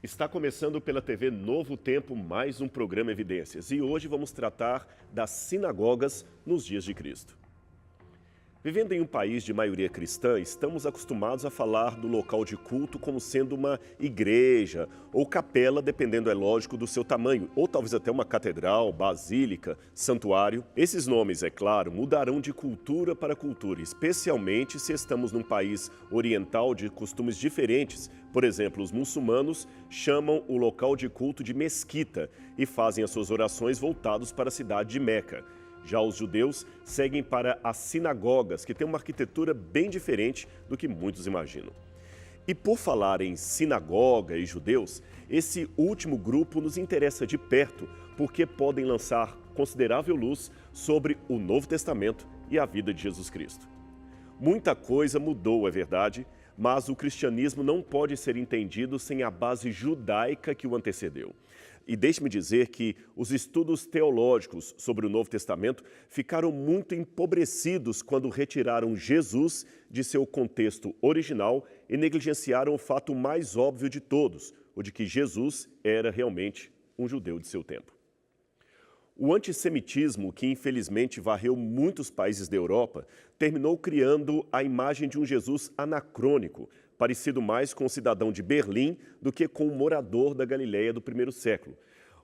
Está começando pela TV Novo Tempo mais um programa Evidências e hoje vamos tratar das sinagogas nos dias de Cristo. Vivendo em um país de maioria cristã, estamos acostumados a falar do local de culto como sendo uma igreja ou capela, dependendo, é lógico, do seu tamanho, ou talvez até uma catedral, basílica, santuário. Esses nomes, é claro, mudarão de cultura para cultura, especialmente se estamos num país oriental de costumes diferentes. Por exemplo, os muçulmanos chamam o local de culto de mesquita e fazem as suas orações voltados para a cidade de Meca. Já os judeus seguem para as sinagogas, que têm uma arquitetura bem diferente do que muitos imaginam. E por falar em sinagoga e judeus, esse último grupo nos interessa de perto, porque podem lançar considerável luz sobre o Novo Testamento e a vida de Jesus Cristo. Muita coisa mudou, é verdade, mas o cristianismo não pode ser entendido sem a base judaica que o antecedeu. E deixe-me dizer que os estudos teológicos sobre o Novo Testamento ficaram muito empobrecidos quando retiraram Jesus de seu contexto original e negligenciaram o fato mais óbvio de todos, o de que Jesus era realmente um judeu de seu tempo. O antissemitismo, que infelizmente varreu muitos países da Europa, terminou criando a imagem de um Jesus anacrônico, parecido mais com um cidadão de Berlim do que com um morador da Galileia do primeiro século.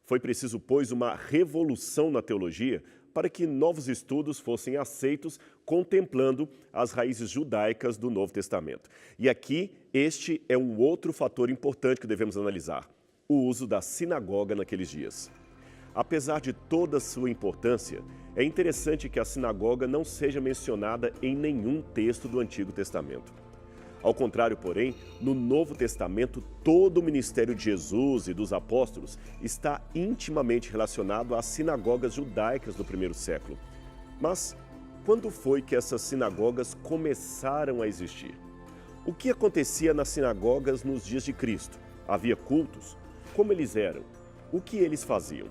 Foi preciso, pois, uma revolução na teologia para que novos estudos fossem aceitos, contemplando as raízes judaicas do Novo Testamento. E aqui, este é um outro fator importante que devemos analisar: o uso da sinagoga naqueles dias. Apesar de toda a sua importância, é interessante que a sinagoga não seja mencionada em nenhum texto do Antigo Testamento. Ao contrário, porém, no Novo Testamento, todo o ministério de Jesus e dos apóstolos está intimamente relacionado às sinagogas judaicas do primeiro século. Mas quando foi que essas sinagogas começaram a existir? O que acontecia nas sinagogas nos dias de Cristo? Havia cultos? Como eles eram? O que eles faziam?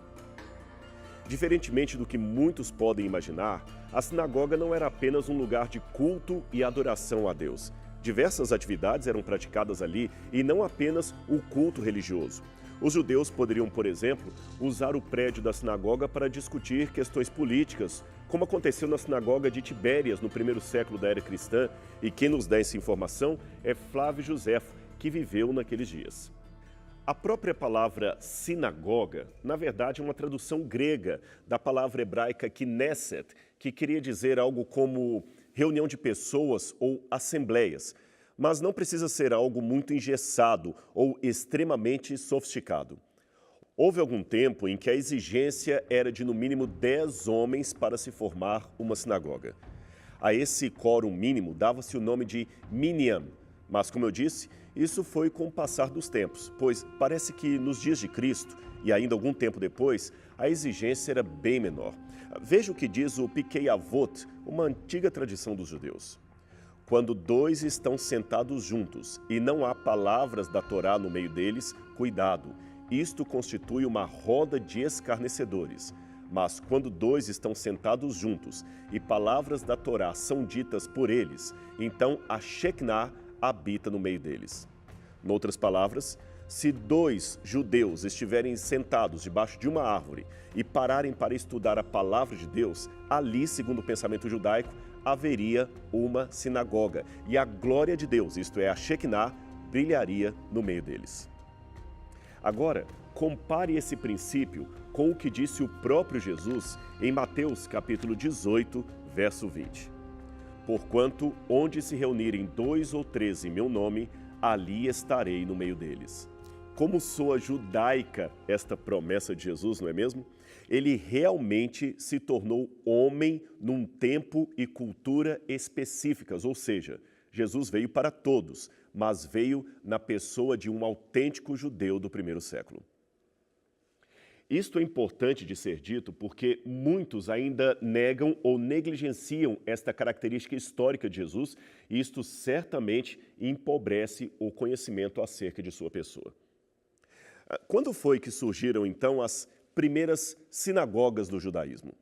Diferentemente do que muitos podem imaginar, a sinagoga não era apenas um lugar de culto e adoração a Deus. Diversas atividades eram praticadas ali e não apenas o culto religioso. Os judeus poderiam, por exemplo, usar o prédio da sinagoga para discutir questões políticas, como aconteceu na sinagoga de Tibérias no primeiro século da era cristã, e quem nos dá essa informação é Flávio Josefo, que viveu naqueles dias. A própria palavra sinagoga, na verdade, é uma tradução grega da palavra hebraica knesset, que queria dizer algo como reunião de pessoas ou assembleias, mas não precisa ser algo muito engessado ou extremamente sofisticado. Houve algum tempo em que a exigência era de no mínimo 10 homens para se formar uma sinagoga. A esse quórum mínimo dava-se o nome de minyan, mas, como eu disse, isso foi com o passar dos tempos, pois parece que nos dias de Cristo, e ainda algum tempo depois, a exigência era bem menor. Veja o que diz o Pirkei Avot, uma antiga tradição dos judeus. Quando dois estão sentados juntos e não há palavras da Torá no meio deles, cuidado, isto constitui uma roda de escarnecedores. Mas quando dois estão sentados juntos e palavras da Torá são ditas por eles, então a Shekinah habita no meio deles. Em outras palavras, se dois judeus estiverem sentados debaixo de uma árvore e pararem para estudar a palavra de Deus, ali, segundo o pensamento judaico, haveria uma sinagoga e a glória de Deus, isto é, a Shekinah, brilharia no meio deles. Agora, compare esse princípio com o que disse o próprio Jesus em Mateus capítulo 18, verso 20. Porquanto, onde se reunirem 2 ou 3 em meu nome, ali estarei no meio deles. Como soa judaica esta promessa de Jesus, não é mesmo? Ele realmente se tornou homem num tempo e cultura específicas, ou seja, Jesus veio para todos, mas veio na pessoa de um autêntico judeu do primeiro século. Isto é importante de ser dito porque muitos ainda negam ou negligenciam esta característica histórica de Jesus e isto certamente empobrece o conhecimento acerca de sua pessoa. Quando foi que surgiram, então, as primeiras sinagogas do judaísmo?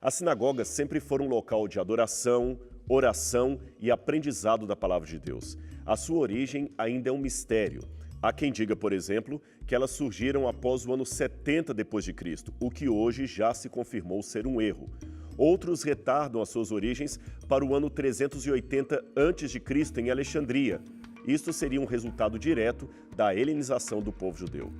As sinagogas sempre foram um local de adoração, oração e aprendizado da palavra de Deus. A sua origem ainda é um mistério. Há quem diga, por exemplo, que elas surgiram após o ano 70 depois de Cristo, o que hoje já se confirmou ser um erro. Outros retardam as suas origens para o ano 380 a.C. em Alexandria. Isto seria um resultado direto da helenização do povo judeu.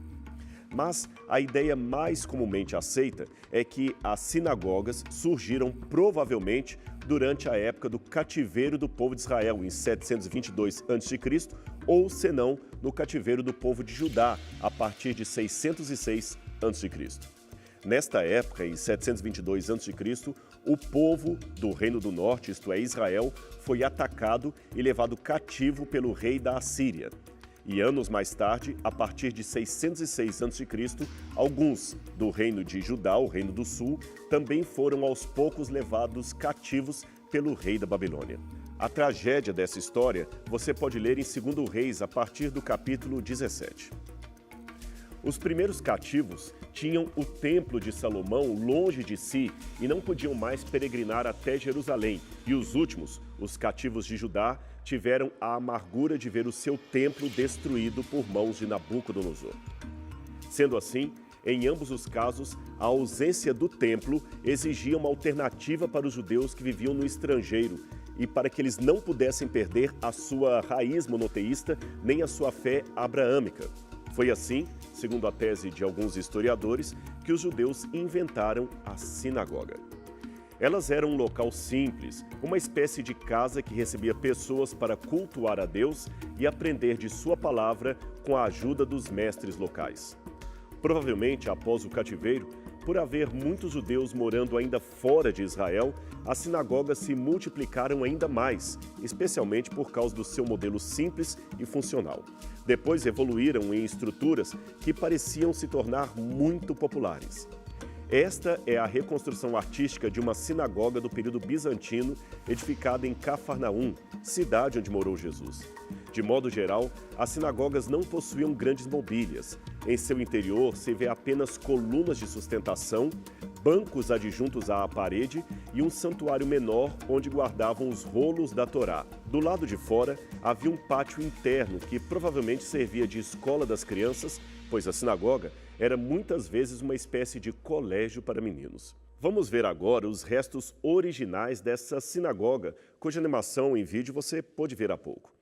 Mas a ideia mais comumente aceita é que as sinagogas surgiram provavelmente durante a época do cativeiro do povo de Israel, em 722 a.C., ou, senão, no cativeiro do povo de Judá, a partir de 606 a.C. Nesta época, em 722 a.C., o povo do Reino do Norte, isto é, Israel, foi atacado e levado cativo pelo rei da Assíria. E anos mais tarde, a partir de 606 a.C., alguns do reino de Judá, o reino do sul, também foram aos poucos levados cativos pelo rei da Babilônia. A tragédia dessa história você pode ler em 2 Reis, a partir do capítulo 17. Os primeiros cativos tinham o templo de Salomão longe de si e não podiam mais peregrinar até Jerusalém. E os últimos, os cativos de Judá, tiveram a amargura de ver o seu templo destruído por mãos de Nabucodonosor. Sendo assim, em ambos os casos, a ausência do templo exigia uma alternativa para os judeus que viviam no estrangeiro e para que eles não pudessem perder a sua raiz monoteísta nem a sua fé abraâmica. Foi assim, segundo a tese de alguns historiadores, que os judeus inventaram a sinagoga. Elas eram um local simples, uma espécie de casa que recebia pessoas para cultuar a Deus e aprender de sua palavra com a ajuda dos mestres locais. Provavelmente, após o cativeiro, por haver muitos judeus morando ainda fora de Israel, as sinagogas se multiplicaram ainda mais, especialmente por causa do seu modelo simples e funcional. Depois evoluíram em estruturas que pareciam se tornar muito populares. Esta é a reconstrução artística de uma sinagoga do período bizantino, edificada em Cafarnaum, cidade onde morou Jesus. De modo geral, as sinagogas não possuíam grandes mobílias. Em seu interior se vê apenas colunas de sustentação, bancos adjuntos à parede e um santuário menor onde guardavam os rolos da Torá. Do lado de fora havia um pátio interno que provavelmente servia de escola das crianças, pois a sinagoga era muitas vezes uma espécie de colégio para meninos. Vamos ver agora os restos originais dessa sinagoga, cuja animação em vídeo você pôde ver há pouco.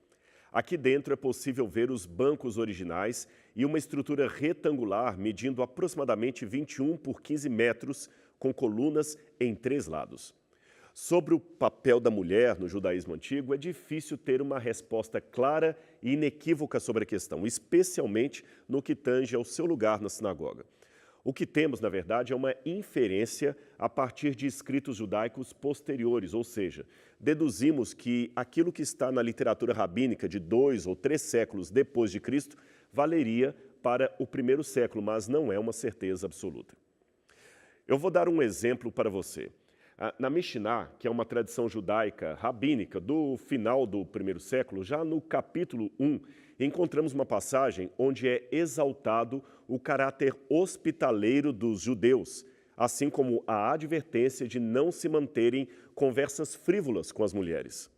Aqui dentro é possível ver os bancos originais e uma estrutura retangular medindo aproximadamente 21 por 15 metros, com colunas em 3 lados. Sobre o papel da mulher no judaísmo antigo, é difícil ter uma resposta clara e inequívoca sobre a questão, especialmente no que tange ao seu lugar na sinagoga. O que temos, na verdade, é uma inferência a partir de escritos judaicos posteriores, ou seja, deduzimos que aquilo que está na literatura rabínica de 2 ou 3 séculos depois de Cristo valeria para o 1º século, mas não é uma certeza absoluta. Eu vou dar um exemplo para você. Na Mishnah, que é uma tradição judaica rabínica do final do 1º século, já no capítulo 1, encontramos uma passagem onde é exaltado o caráter hospitaleiro dos judeus, assim como a advertência de não se manterem conversas frívolas com as mulheres.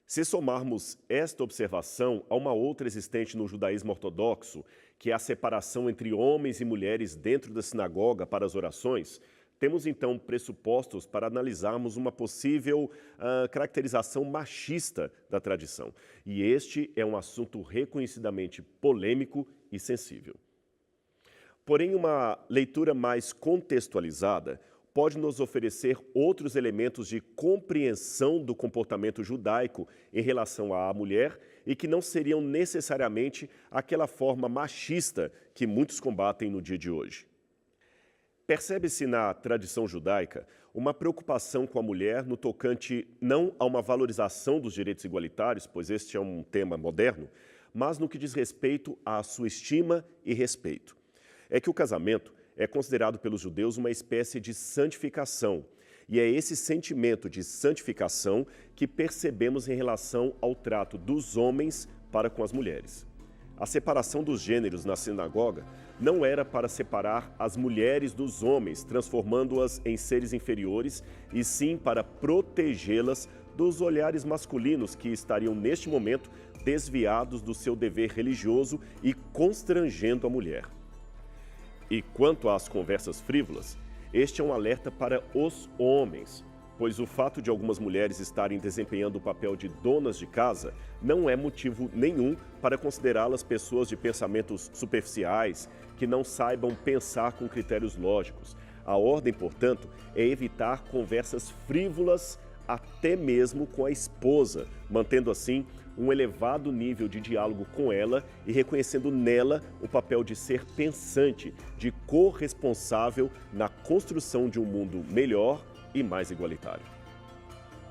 Se somarmos esta observação a uma outra existente no judaísmo ortodoxo, que é a separação entre homens e mulheres dentro da sinagoga para as orações, temos então pressupostos para analisarmos uma possível caracterização machista da tradição. E este é um assunto reconhecidamente polêmico e sensível. Porém, uma leitura mais contextualizada pode nos oferecer outros elementos de compreensão do comportamento judaico em relação à mulher e que não seriam necessariamente aquela forma machista que muitos combatem no dia de hoje. Percebe-se na tradição judaica uma preocupação com a mulher no tocante não a uma valorização dos direitos igualitários, pois este é um tema moderno, mas no que diz respeito à sua estima e respeito. É que o casamento é considerado pelos judeus uma espécie de santificação, e é esse sentimento de santificação que percebemos em relação ao trato dos homens para com as mulheres. A separação dos gêneros na sinagoga não era para separar as mulheres dos homens, transformando-as em seres inferiores, e sim para protegê-las dos olhares masculinos que estariam, neste momento, desviados do seu dever religioso e constrangendo a mulher. E quanto às conversas frívolas, este é um alerta para os homens, pois o fato de algumas mulheres estarem desempenhando o papel de donas de casa não é motivo nenhum para considerá-las pessoas de pensamentos superficiais, que não saibam pensar com critérios lógicos. A ordem, portanto, é evitar conversas frívolas até mesmo com a esposa, mantendo assim um elevado nível de diálogo com ela e reconhecendo nela o papel de ser pensante, de corresponsável na construção de um mundo melhor e mais igualitário.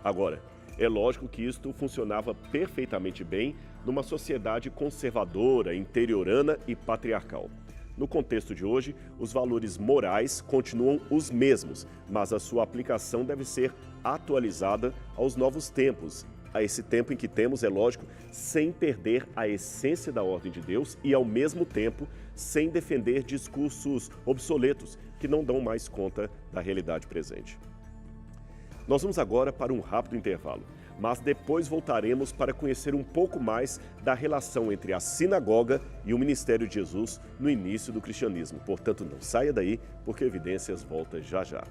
Agora, é lógico que isto funcionava perfeitamente bem numa sociedade conservadora, interiorana e patriarcal. No contexto de hoje, os valores morais continuam os mesmos, mas a sua aplicação deve ser atualizada aos novos tempos. A esse tempo em que temos, é lógico, sem perder a essência da ordem de Deus e, ao mesmo tempo, sem defender discursos obsoletos que não dão mais conta da realidade presente. Nós vamos agora para um rápido intervalo, mas depois voltaremos para conhecer um pouco mais da relação entre a sinagoga e o ministério de Jesus no início do cristianismo. Portanto, não saia daí, porque Evidências volta já já.